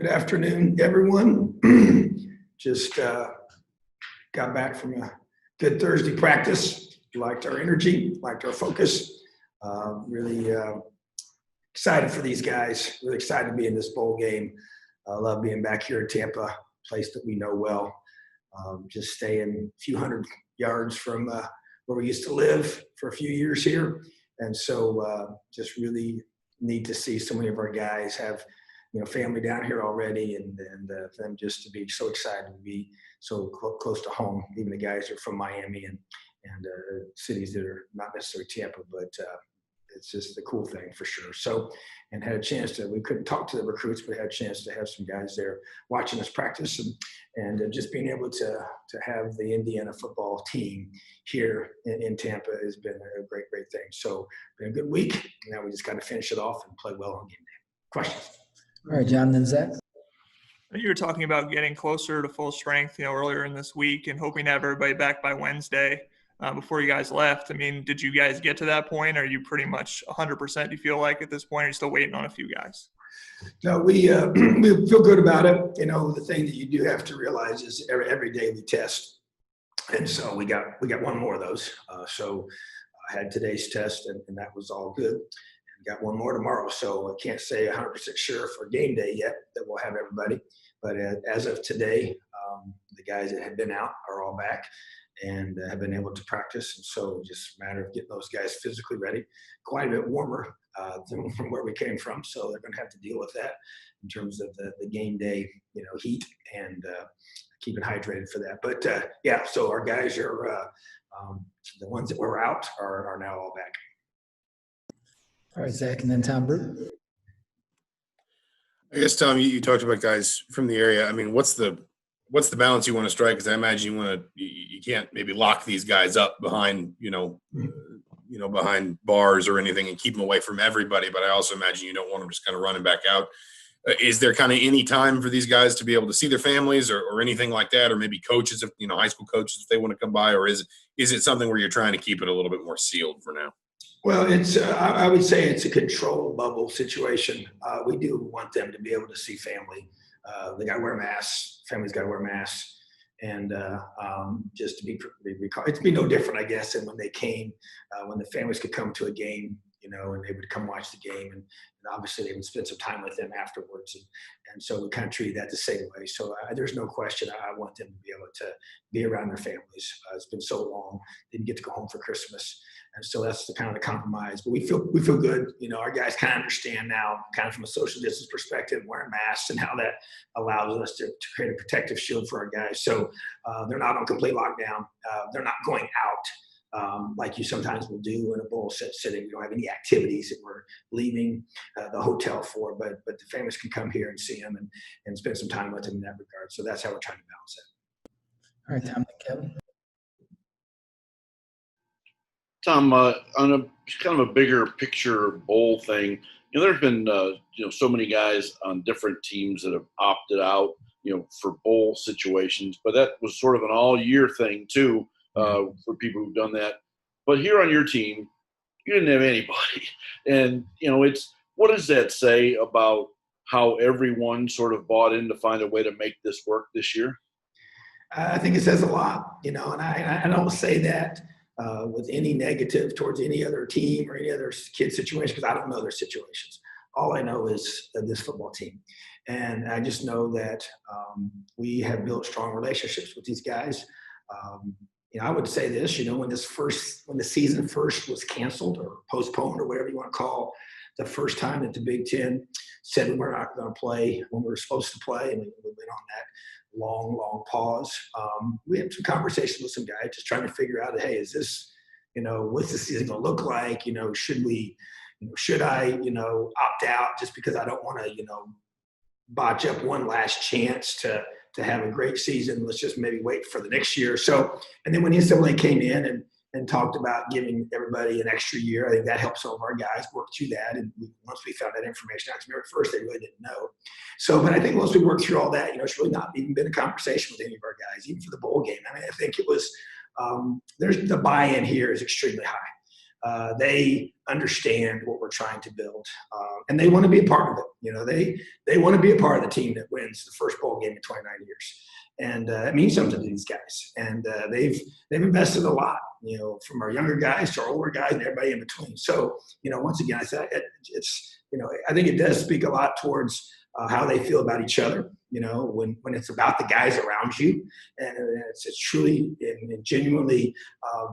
Good afternoon, everyone. Just got back from a good Thursday practice. Liked our energy, liked our focus. Really excited for these guys. Really excited to be in this bowl game. I love being back here in Tampa, a place that we know well. Just staying a few hundred yards from where we used to live for a few years here. And so just really neat to see so many of our guys have family down here already, and them just to be so excited to be so close to home. Even the guys are from Miami and cities that are not necessarily Tampa, but it's just a cool thing for sure. So, and had a chance to, we couldn't talk to the recruits, but had a chance to have some guys there watching us practice and just being able to have the Indiana football team here in Tampa has been a great thing. So, been a good week. Now we just got to finish it off and play well on game day. Questions? All right, John, then Zach. You were talking about getting closer to full strength, earlier in this week and hoping to have everybody back by Wednesday before you guys left. I mean, did you guys get to that point? Are you pretty much 100%, you feel like, at this point? Or are you still waiting on a few guys? No, we feel good about it. The thing that you do have to realize is every day we test. And so we got one more of those. So I had today's test, and that was all good. Got one more tomorrow, so I can't say 100% sure for game day yet that we'll have everybody. But as of today, the guys that have been out are all back and have been able to practice. And so just a matter of getting those guys physically ready. Quite a bit warmer than from where we came from, so they're going to have to deal with that in terms of the game day, heat and keeping hydrated for that. But yeah, so our guys are the ones that were out are now all back. All right, Zach, and then Tom Brew. I guess, Tom, you talked about guys from the area. I mean, what's the balance you want to strike? Because I imagine you can't maybe lock these guys up behind behind bars or anything and keep them away from everybody. But I also imagine you don't want them just kind of running back out. Is there kind of any time for these guys to be able to see their families or anything like that, or maybe coaches, if high school coaches, if they want to come by, or is it something where you're trying to keep it a little bit more sealed for now? Well, it's I would say it's a control bubble situation. We do want them to be able to see family. They got to wear masks. Families got to wear masks, and just to be it's be no different, I guess, than when they came, when the families could come to a game, and they would come watch the game, and obviously they would spend some time with them afterwards, and so we kind of treated that the same way. So there's no question I want them to be able to be around their families. It's been so long, they didn't get to go home for Christmas. And so that's the kind of the compromise. But we feel good. Our guys kind of understand now, kind of from a social distance perspective, wearing masks and how that allows us to create a protective shield for our guys. So they're not on complete lockdown. They're not going out like you sometimes will do in a bowl sitting. We don't have any activities that we're leaving the hotel for, but the families can come here and see them and spend some time with them in that regard. So that's how we're trying to balance it. All right, Tom and Kevin. Tom, on a kind of a bigger picture bowl thing, there's been so many guys on different teams that have opted out, for bowl situations, but that was sort of an all-year thing too for people who've done that. But here on your team, you didn't have anybody, and what does that say about how everyone sort of bought in to find a way to make this work this year? I think it says a lot, and I don't say that with any negative towards any other team or any other kid situation, because I don't know their situations. All I know is this football team. And I just know that we have built strong relationships with these guys. I would say this, when the season first was canceled or postponed or whatever you want to call the first time that the Big Ten said we were not going to play when we were supposed to play, and we went on that long pause. We had some conversations with some guys just trying to figure out, hey, is this, what's the season going to look like? Should I opt out just because I don't want to, botch up one last chance to have a great season. Let's just maybe wait for the next year. So, and then when NCAA came in and talked about giving everybody an extra year, I think that helped some of our guys work through that. And once we found that information out, because at first they really didn't know. So, but I think once we worked through all that, it's really not even been a conversation with any of our guys, even for the bowl game. I think it was, there's the buy-in here is extremely high. they understand what we're trying to build, and they want to be a part of it. They want to be a part of the team that wins the first bowl game in 29 years, and it means something to these guys. And they've invested a lot, from our younger guys to our older guys and everybody in between. So, once again, I said it's I think it does speak a lot towards how they feel about each other. When it's about the guys around you, and it's truly and genuinely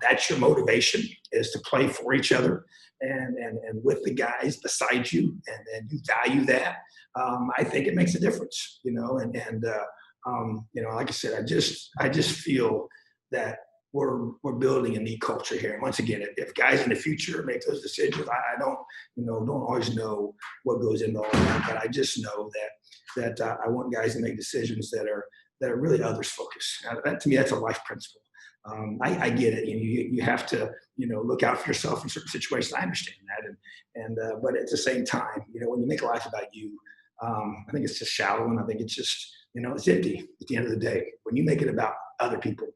that's your motivation, is to play for each other and with the guys beside you, and you value that. I think it makes a difference, like I said, I just feel that we're building a neat culture here. And once again, if guys in the future make those decisions, I don't always know what goes into all that, but I just know that I want guys to make decisions that are really others focused. That, to me, that's a life principle. I get it. You have to, look out for yourself in certain situations. I understand that. But at the same time, when you make life about you, I think it's just shallow, and I think it's just, it's empty at the end of the day. When you make it about other people,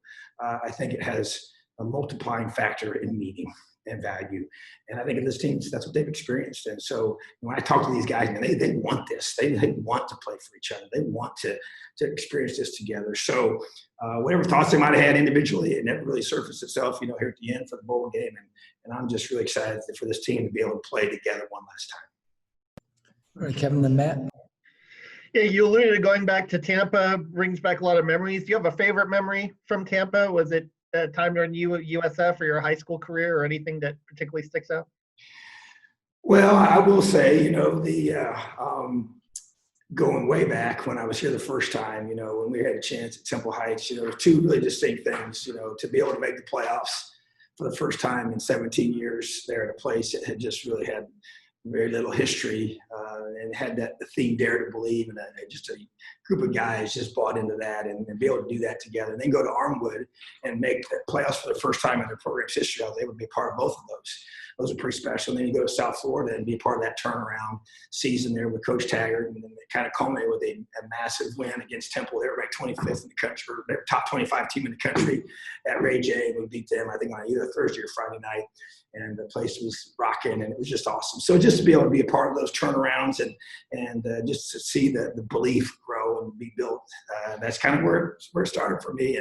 I think it has a multiplying factor in meaning and value. And I think in this team, that's what they've experienced. And so when I talk to these guys, man, they want this. They want to play for each other. They want to experience this together. So whatever thoughts they might have had individually, it never really surfaced itself, here at the end for the bowl game. And I'm just really excited for this team to be able to play together one last time. All right, Kevin, then Matt. Yeah, you alluded to going back to Tampa, brings back a lot of memories. Do you have a favorite memory from Tampa? Was it a time during USF or your high school career, or anything that particularly sticks out? Well, I will say, going way back when I was here the first time, when we had a chance at Temple Heights, there were two really distinct things, to be able to make the playoffs for the first time in 17 years there at a place that had just really had very little history, and had that the theme Dare to Believe, and just a group of guys just bought into that, and be able to do that together, and then go to Armwood and make the playoffs for the first time in their program's history. I was able to be a part of both of those. Those are pretty special. And then you go to South Florida and be a part of that turnaround season there with Coach Taggart, and then they kind of culminated with a massive win against Temple. They were ranked 25th in the country, they were top 25 team in the country at Ray J. We beat them, I think, on either Thursday or Friday night, and the place was rocking, and it was just awesome. So just to be able to be a part of those turnarounds and just to see the belief grow and be built, that's kind of where it started for me,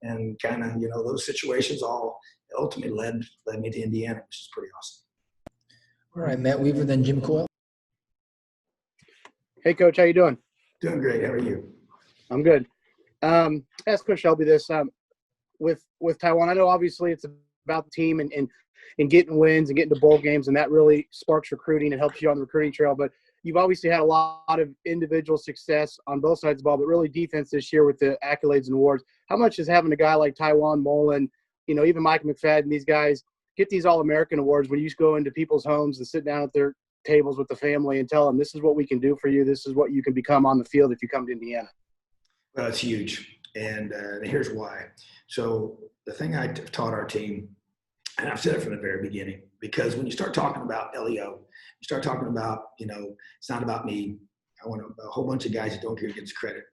and kind of, those situations all ultimately led me to Indiana, which is pretty awesome. All right, Matt Weaver, then Jim Coyle. Hey, Coach, how you doing? Doing great. How are you? I'm good. Ask Coach Shelby this. With Taiwan, I know obviously it's about the team and getting wins and getting to bowl games, and that really sparks recruiting and helps you on the recruiting trail. But you've obviously had a lot of individual success on both sides of the ball, but really defense this year with the accolades and awards. How much is having a guy like Taiwan, Mullen, even Mike McFadden, these guys get these All-American awards when you go into people's homes and sit down at their tables with the family and tell them, this is what we can do for you. This is what you can become on the field if you come to Indiana. Well, it's huge. And here's why. So the thing I taught our team, and I've said it from the very beginning, because when you start talking about LEO, you start talking about, it's not about me. I want a whole bunch of guys that don't care who gets credit.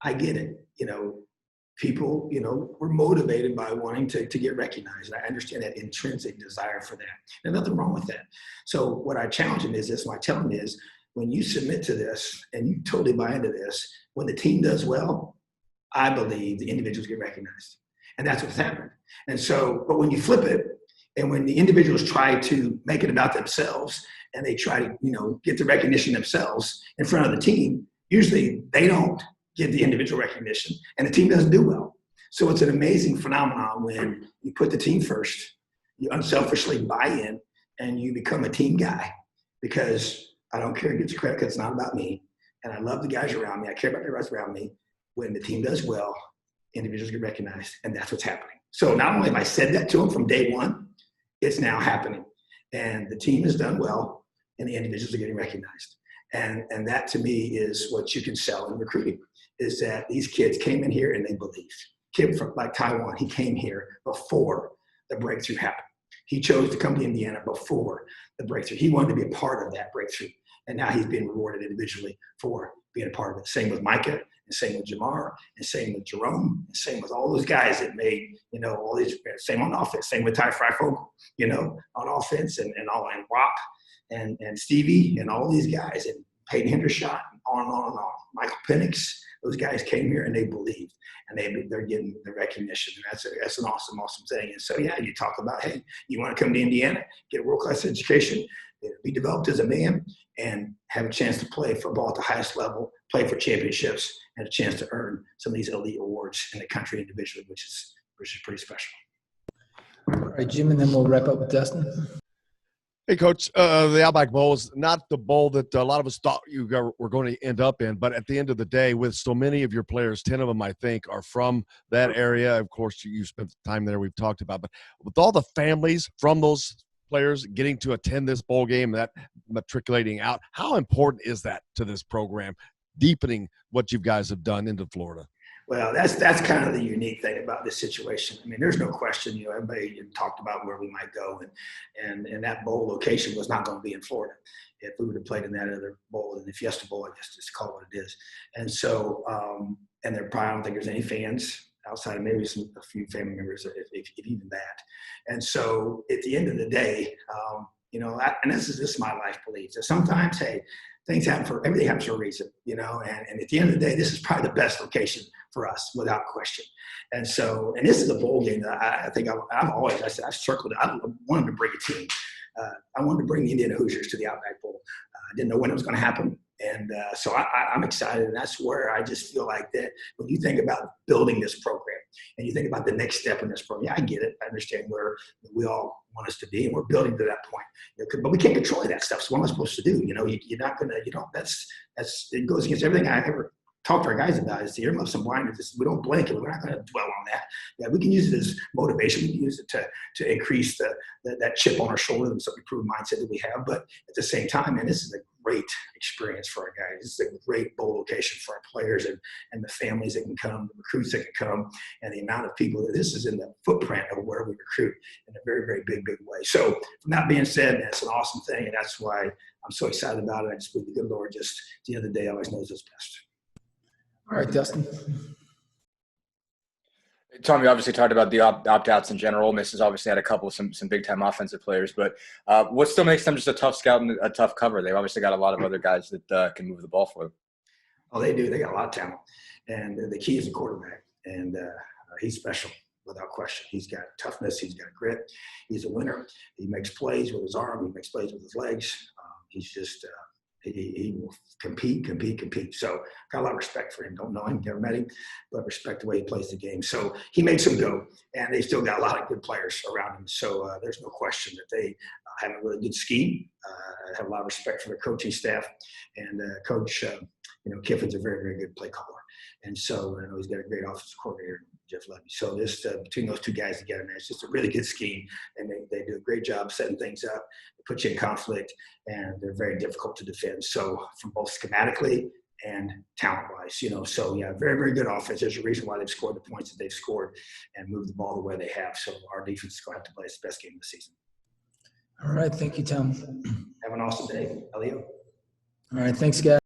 I get it. People, were motivated by wanting to get recognized. I understand that intrinsic desire for that. There's nothing wrong with that. So what I challenge them is this, what I tell them is, when you submit to this and you totally buy into this, when the team does well, I believe the individuals get recognized. And that's what's happened. And so, but when you flip it, and when the individuals try to make it about themselves, and they try to, get the recognition themselves in front of the team, usually they don't get the individual recognition, and the team doesn't do well. So it's an amazing phenomenon when you put the team first, you unselfishly buy in, and you become a team guy, because I don't care who gets credit, because it's not about me, and I love the guys around me. I care about the guys around me. When the team does well, individuals get recognized, and that's what's happening. So not only have I said that to them from day one, it's now happening, and the team has done well, and the individuals are getting recognized. And that, to me, is what you can sell in recruiting, is that these kids came in here and they believed. Kid from like Taiwan, he came here before the breakthrough happened. He chose to come to Indiana before the breakthrough. He wanted to be a part of that breakthrough. And now he's being rewarded individually for being a part of it. Same with Micah, and same with Jamar, and same with Jerome, and same with all those guys that made, all these, same on offense, same with Ty Freifogel, on offense, and Rock, and Stevie, and all these guys, and Peyton Hendershot, and on and on and on. Michael Penix, those guys came here and they believed, and they're getting the recognition, and that's an awesome, awesome thing. And so, yeah, you talk about, hey, you want to come to Indiana, get a world-class education, be developed as a man, and have a chance to play football at the highest level, play for championships, and a chance to earn some of these elite awards in the country individually, which is pretty special. All right, Jim, and then we'll wrap up with Dustin. Hey, Coach, the Outback Bowl is not the bowl that a lot of us thought you were going to end up in, but at the end of the day, with so many of your players, 10 of them, I think, are from that area. Of course, you spent time there, we've talked about, but with all the families from those players getting to attend this bowl game, that matriculating out, how important is that to this program, deepening what you guys have done into Florida? Well, that's kind of the unique thing about this situation. I mean, there's no question, everybody talked about where we might go, and that bowl location was not going to be in Florida. If we would have played in that other bowl, in the Fiesta Bowl, I guess just call it what it is. And so, and there probably, I don't think there's any fans outside of maybe a few family members, if even that. And so at the end of the day, and this is my life belief, that sometimes, hey, everything happens for a reason, and at the end of the day, this is probably the best location for us without question. And so, and this is a bowl game that I think I've circled it. I wanted to bring a team. I wanted to bring the Indiana Hoosiers to the Outback Bowl. I didn't know when it was going to happen. And so I'm excited. And that's where I just feel like that when you think about building this program and you think about the next step in this program, yeah, I get it. I understand where we all want us to be, and we're building to that point. But we can't control that stuff. So what am I supposed to do? You're not going to, it goes against everything I ever talk to our guys about. Is the earmuffs and blinders. We don't blink it. We're not going to dwell on that. Yeah, we can use it as motivation. We can use it to increase that chip on our shoulder, and some improved mindset that we have. But at the same time, man, this is a great experience for our guys. This is a great bowl location for our players and the families that can come, the recruits that can come, and the amount of people that this is in the footprint of where we recruit in a very, very big, big way. So from that being said, man, it's an awesome thing, and that's why I'm so excited about it. I just believe the good Lord just at the end of the day always knows what's best. All right, Dustin. Tom, you obviously talked about the opt-outs in general. Ole Miss has obviously had a couple of some big-time offensive players, but what still makes them just a tough scout and a tough cover? They've obviously got a lot of other guys that can move the ball for them. Oh, they do. They got a lot of talent. And the key is the quarterback. And he's special without question. He's got toughness. He's got grit. He's a winner. He makes plays with his arm. He makes plays with his legs. He's just he will compete. So got a lot of respect for him. Don't know him, never met him, but respect the way he plays the game. So he makes them go, and they still got a lot of good players around him. So there's no question that they have a really good scheme. I have a lot of respect for the coaching staff, and Coach Kiffin's a very, very good play caller. And so I know he's got a great offensive coordinator, Jeff Levy. So this between those two guys together, man, it's just a really good scheme, and they do a great job setting things up. They put you in conflict, and they're very difficult to defend. So from both schematically and talent-wise, So yeah, very, very good offense. There's a reason why they've scored the points that they've scored and moved the ball the way they have. So our defense is going to have to play its best game of the season. All right, thank you, Tom. Have an awesome day, Elio. All right, thanks, guys.